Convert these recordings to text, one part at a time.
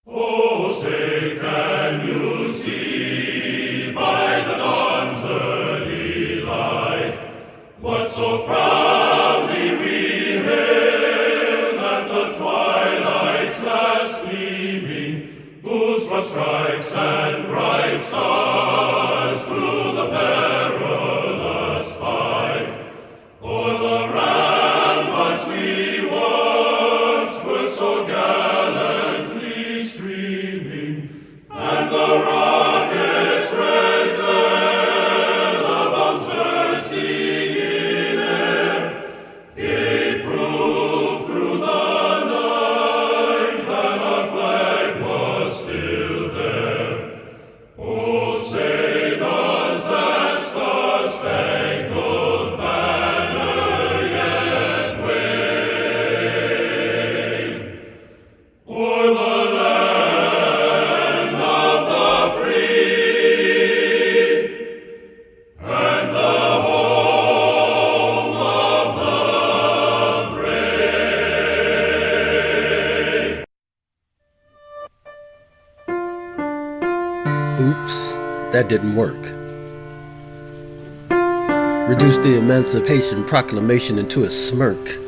Oh, say, can you see by the dawn's early light what so proudly we hailed at the twilight's last gleaming, whose broad stripes and bright stars through the perilous fight o'er the ramparts we watched were so gallantly streaming, and the rocket's red glare, the bombs bursting in air, gave proof through the night that our flag was still there. Oh, say, does that star-spangled banner yet wave o'er the land of the free and the home of the brave? Oops, that didn't work. Reduced the Emancipation Proclamation into a smirk,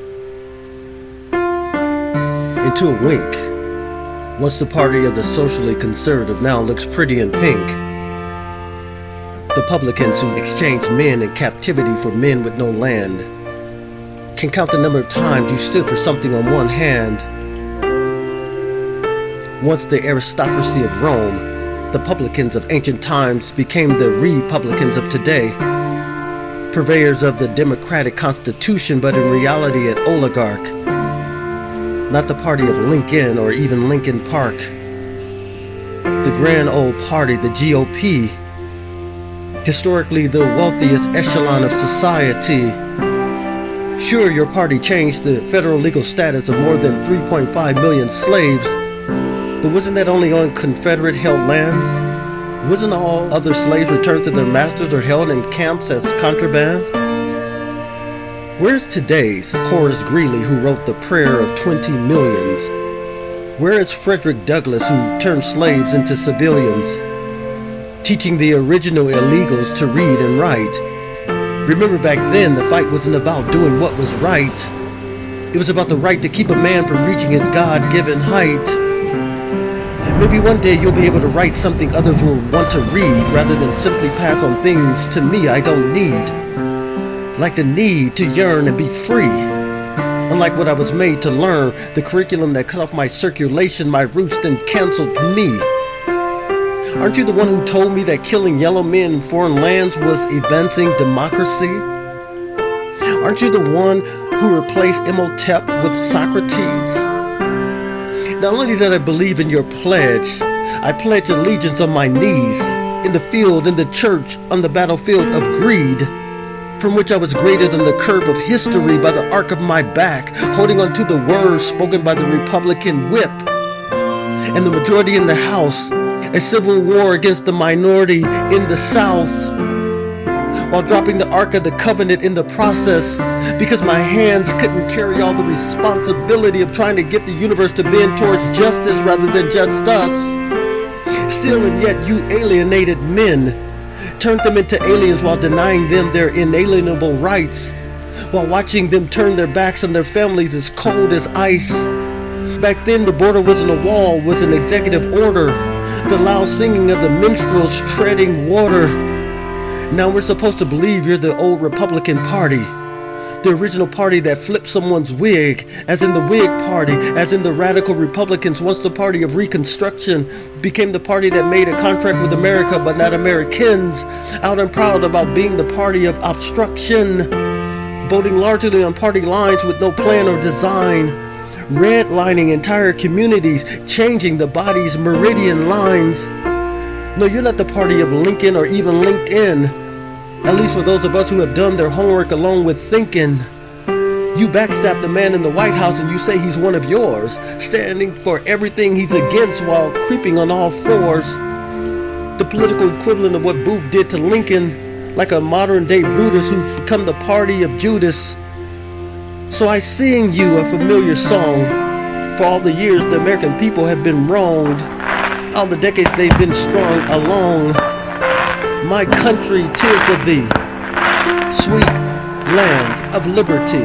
into a wink. Once the party of the socially conservative now looks pretty in pink. The publicans who exchanged men in captivity for men with no land can count the number of times you stood for something on one hand. Once the aristocracy of Rome, the publicans of ancient times became the republicans of today, purveyors of the democratic constitution, but in reality an oligarch, not the party of Lincoln or even Lincoln Park. The grand old party, the GOP, historically the wealthiest echelon of society. Sure, your party changed the federal legal status of more than 3.5 million slaves, but wasn't that only on Confederate-held lands? Wasn't all other slaves returned to their masters or held in camps as contraband? Where's today's Horace Greeley, who wrote the Prayer of 20 Millions? Where is Frederick Douglass, who turned slaves into civilians, teaching the original illegals to read and write? Remember, back then the fight wasn't about doing what was right. It was about the right to keep a man from reaching his God-given height. Maybe one day you'll be able to write something others will want to read, rather than simply pass on things to me I don't need. Like the need to yearn and be free. Unlike what I was made to learn, the curriculum that cut off my circulation, my roots, then canceled me. Aren't you the one who told me that killing yellow men in foreign lands was advancing democracy? Aren't you the one who replaced Imhotep with Socrates? Not only that I believe in your pledge, I pledge allegiance on my knees, in the field, in the church, on the battlefield of greed, from which I was graded on the curve of history by the arc of my back, holding on to the words spoken by the Republican whip, and the majority in the House, a civil war against the minority in the South, while dropping the Ark of the Covenant in the process, because my hands couldn't carry all the responsibility of trying to get the universe to bend towards justice rather than just us. Still and yet you alienated men, turned them into aliens while denying them their inalienable rights, while watching them turn their backs on their families as cold as ice. Back then the border wasn't a wall, was an executive order, the loud singing of the minstrels treading water. Now we're supposed to believe you're the old Republican Party, the original party that flipped someone's wig, as in the Whig Party, as in the radical Republicans. Once the party of Reconstruction became the party that made a contract with America but not Americans, out and proud about being the party of obstruction, voting largely on party lines with no plan or design, redlining entire communities, changing the body's meridian lines. No, you're not the party of Lincoln or even LinkedIn, at least for those of us who have done their homework along with thinking. You backstab the man in the White House and you say he's one of yours, standing for everything he's against while creeping on all fours. The political equivalent of what Booth did to Lincoln, like a modern day Brutus who's become the party of Judas. So I sing you a familiar song For all the years the American people have been wronged, all the decades they've been strung along. My country, 'tis of thee, sweet land of liberty.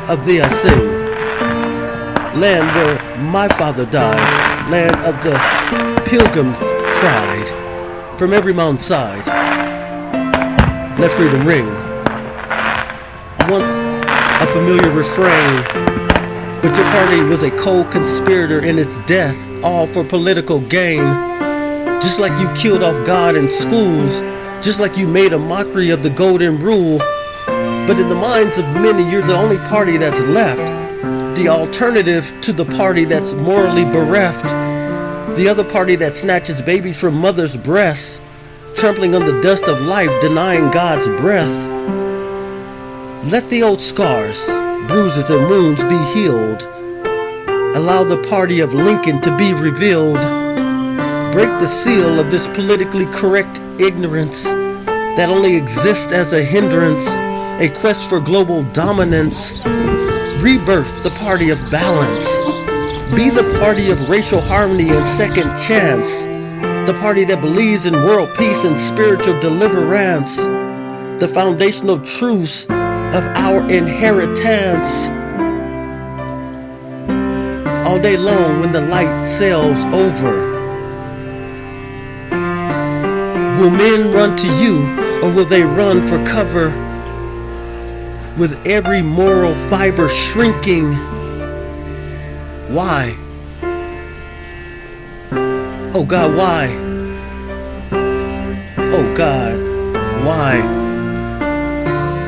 Of thee I sing, land where my father died, land of the pilgrim cried, from every mountainside, let freedom ring. Once a familiar refrain, but your party was a co-conspirator in its death, all for political gain. Just like you killed off God in schools, just like you made a mockery of the golden rule. But in the minds of many, you're the only party that's left, the alternative to the party that's morally bereft, the other party that snatches babies from mothers' breasts, trampling on the dust of life, denying God's breath. Let the old scars, bruises and wounds be healed. Allow the party of Lincoln to be revealed. Break the seal of this politically correct ignorance that only exists as a hindrance, a quest for global dominance. Rebirth the party of balance. Be the party of racial harmony and second chance. The party that believes in world peace and spiritual deliverance. The foundational truths of our inheritance. All day long when the light sails over, will men run to you, or will they run for cover? With every moral fiber shrinking, why? Oh God, why? Oh God, why?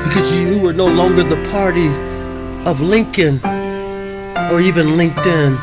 Because you are no longer the party of Lincoln or even LinkedIn.